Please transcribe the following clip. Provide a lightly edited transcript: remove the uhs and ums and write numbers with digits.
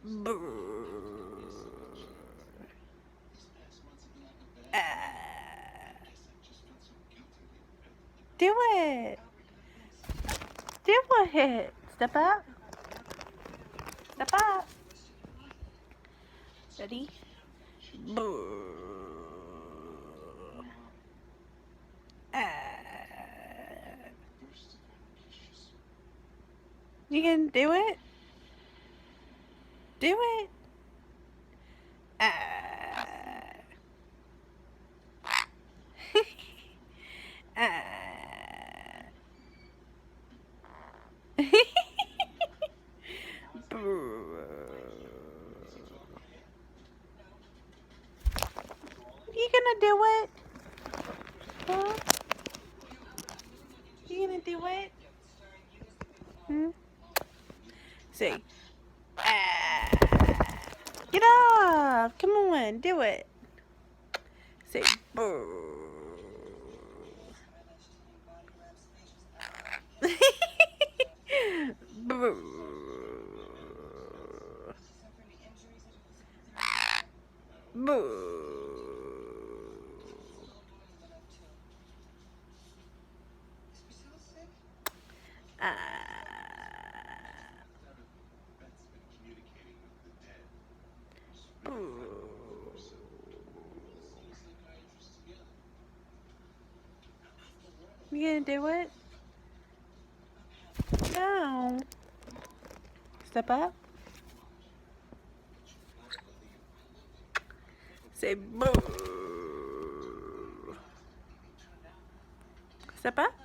Do it. Do it. Step up. Step up. Ready? You can do it? Do it. You gonna do it? Huh? You gonna do it? Say, get off! Come on, do it. Say, boo. Boo. Boo. You gonna do it? No. Step up. Say boo. Step up.